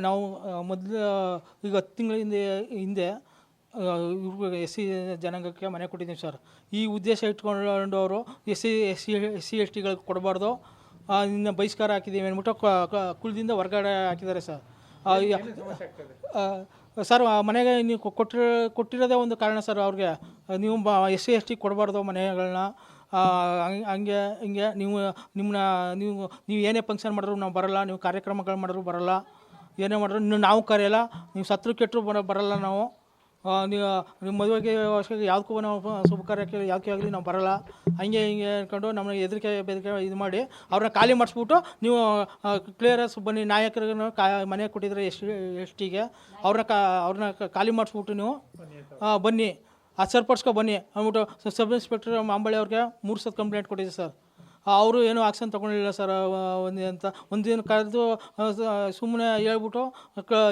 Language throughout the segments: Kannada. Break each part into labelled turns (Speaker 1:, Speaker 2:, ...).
Speaker 1: ನಾವು ಮೊದಲು ಈಗ 10 ತಿಂಗಳ ಹಿಂದೆ ಇವ್ರಿಗೆ ಎಸ್ ಸಿ ಜನಾಂಗಕ್ಕೆ ಮನೆ ಕೊಟ್ಟಿದ್ದೀವಿ ಸರ್. ಈ ಉದ್ದೇಶ ಇಟ್ಕೊಂಡು ಅವರು ಎಸ್ ಸಿ ಎಸ್ ಟಿಗಳಿಗೆ ಕೊಡಬಾರ್ದು, ಇನ್ನು ಬಹಿಷ್ಕಾರ ಹಾಕಿದ್ದೀವಿ ಅಂದ್ಬಿಟ್ಟು ಕುಲದಿಂದ ಹೊರಗಡೆ ಹಾಕಿದ್ದಾರೆ ಸರ್. ಸರ್ ಮನೆಗೆ ನೀವು ಕೊಟ್ಟಿರೋದೇ ಒಂದು ಕಾರಣ ಸರ್. ಅವ್ರಿಗೆ ನೀವು ಎಸ್ ಸಿ ಎಸ್ ಟಿ ಕೊಡಬಾರ್ದು ಮನೆಗಳನ್ನ, ಹಂಗೆ ಹಿಂಗೆ ನೀವು ಏನೇ ಫಂಕ್ಷನ್ ಮಾಡಿದ್ರು ನಾವು ಬರೋಲ್ಲ, ನೀವು ಕಾರ್ಯಕ್ರಮಗಳು ಮಾಡಿದ್ರು ಬರೋಲ್ಲ, ಏನೇ ಮಾಡಿದ್ರು ನಾವು ಕರೆಯಲ್ಲ, ನೀವು ಸತ್ರು ಕೆಟ್ಟರು ಬರೋಲ್ಲ ನಾವು, ನೀವು ಮದುವೆಗೆ ಯಾವುದಕ್ಕೂ ನಾವು ಶುಭ ಕಾರ್ಯಕ್ಕೆ ಯಾವುದಕ್ಕೆ ಆಗಲಿ ನಾವು ಬರೋಲ್ಲ, ಹಂಗೆ ಹಿಂಗೆ ಅಂದ್ಕೊಂಡು ನಮ್ಮನ್ನ ಹೆದರಿಕೆ ಬೆದರಿಕೆ ಇದು ಮಾಡಿ ಅವ್ರನ್ನ ಖಾಲಿ ಮಾಡಿಸ್ಬಿಟ್ಟು ನೀವು ಕ್ಲಿಯರಸ್ ಬನ್ನಿ, ನಾಯಕರಿಗೂ ಮನೆ ಕೊಟ್ಟಿದ್ರೆ ಎಸ್ ಟಿಗೆ ಅವ್ರನ್ನ ಖಾಲಿ ಮಾಡಿಸ್ಬಿಟ್ಟು ನೀವು ಬನ್ನಿ, ಅದು ಸರಿಪಡಿಸ್ಕೊ ಬನ್ನಿ ಅಂದ್ಬಿಟ್ಟು ಸಬ್ ಇನ್ಸ್ಪೆಕ್ಟರ್ ಮಾಂಬಳ್ಳಿ ಅವ್ರಿಗೆ 3 ಸತಿ ಕಂಪ್ಲೇಂಟ್ ಕೊಟ್ಟಿದ್ದೆ ಸರ್. ಅವರು ಏನೂ ಆಕ್ಷನ್ ತೊಗೊಂಡಿಲ್ಲ ಸರ್. ಒಂದಿನ ಕರೆದು ಸುಮ್ಮನೆ ಹೇಳ್ಬಿಟ್ಟು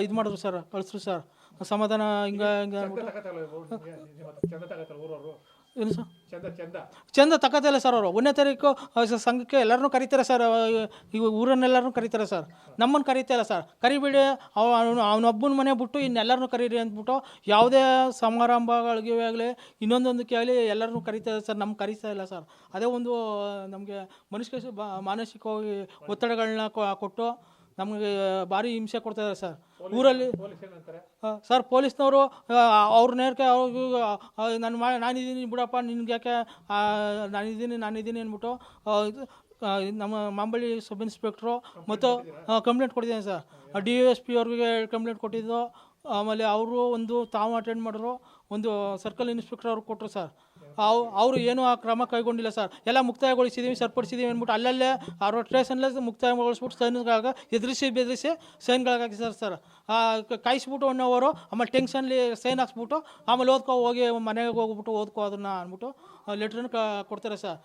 Speaker 1: ಇದು ಮಾಡಿದ್ರು ಸರ್, ಕಳಿಸ್ರು ಸರ್. ಸಮಾಧಾನ ಹಿಂಗೆ ಅಂದ್ಬಿಟ್ಟು ಏನು ಸರ್ ಚಂದ ತಗೋತಿಲ್ಲ ಸರ್. ಅವರು 1ನೇ ತಾರೀಕು ಸಂಘಕ್ಕೆ ಎಲ್ಲರನ್ನೂ ಕರೀತಾರೆ ಸರ್, ಈಗ ಊರನ್ನೆಲ್ಲರನ್ನೂ ಕರೀತಾರೆ ಸರ್. ನಮ್ಮನ್ನು ಕರೀತಾಯಿಲ್ಲ ಸರ್. ಕರಿಬೇಡಿ, ಅವನೊಬ್ಬನ ಮನೆ ಬಿಟ್ಟು ಇನ್ನೆಲ್ಲರನ್ನೂ ಕರೀರಿ ಅಂದ್ಬಿಟ್ಟು ಯಾವುದೇ ಸಮಾರಂಭಗಳಿಗೆ ಆಗಲಿ ಇನ್ನೊಂದೊಂದಕ್ಕೆ ಆಗಲಿ ಎಲ್ಲರನ್ನೂ ಕರೀತಾರೆ ಸರ್. ನಮ್ಗೆ ಕರೀತಾ ಇಲ್ಲ ಸರ್. ಅದೇ ಒಂದು ನಮಗೆ ಮಾನಸಿಕವಾಗಿ ಒತ್ತಡಗಳನ್ನ ಕೊಟ್ಟು ನಮಗೆ ಭಾರಿ ಹಿಂಸೆ ಕೊಡ್ತಾಯಿದ್ದಾರೆ ಸರ್ ಊರಲ್ಲಿ. ಸರ್ ಪೊಲೀಸ್ನವರು ಅವ್ರ ನೇರಕ್ಕೆ ನಾನಿದ್ದೀನಿ ಬಿಡಪ್ಪ, ನಿನ್ಗೆ ಯಾಕೆ ನಾನಿದ್ದೀನಿ ಅಂದ್ಬಿಟ್ಟು ನಮ್ಮ ಮಾಂಬಳ್ಳಿ ಸಬ್ ಇನ್ಸ್ಪೆಕ್ಟ್ರು ಮತ್ತು ಕಂಪ್ಲೇಂಟ್ ಕೊಟ್ಟಿದ್ದೇನೆ ಸರ್. DSP ಅವ್ರಿಗೆ ಕಂಪ್ಲೇಂಟ್ ಕೊಟ್ಟಿದ್ದು, ಆಮೇಲೆ ಅವರು ಒಂದು ತಾವು ಅಟೆಂಡ್ ಮಾಡಿದ್ರು, ಒಂದು ಸರ್ಕಲ್ ಇನ್ಸ್ಪೆಕ್ಟರ್ ಅವ್ರಿಗೆ ಕೊಟ್ಟರು ಸರ್. ಅವರು ಏನೂ ಆ ಕ್ರಮ ಕೈಗೊಂಡಿಲ್ಲ ಸರ್. ಎಲ್ಲ ಮುಕ್ತಾಯಗೊಳಿಸಿದ್ದೀವಿ, ಸರಿಪಡಿಸಿದ್ದೀವಿ ಅಂದ್ಬಿಟ್ಟು ಅಲ್ಲಲ್ಲೇ ಅವ್ರ ಸ್ಟೇಷನ್ಲೇ ಮುಕ್ತಾಯಗೊಳಿಸ್ಬಿಟ್ಟು ಸೈನ್ಗಳಾಗ ಬೆದರಿಸಿ ಸೈನ್ಗಳಾಗಿದ್ದಾರೆ ಸರ್. ಕಾಯಿಸ್ಬಿಟ್ಟು 1 ಅವರು ಆಮೇಲೆ ಟೆನ್ಷನ್ಲಿ ಸೈನ್ ಹಾಕ್ಸ್ಬಿಟ್ಟು ಆಮೇಲೆ ಹೋಗಿ ಮನೆಗೆ ಹೋಗ್ಬಿಟ್ಟು ಓದ್ಕೋ ಅದನ್ನು ಅಂದ್ಬಿಟ್ಟು ಲೆಟ್ರನ್ನ ಕೊಡ್ತಾರೆ ಸರ್.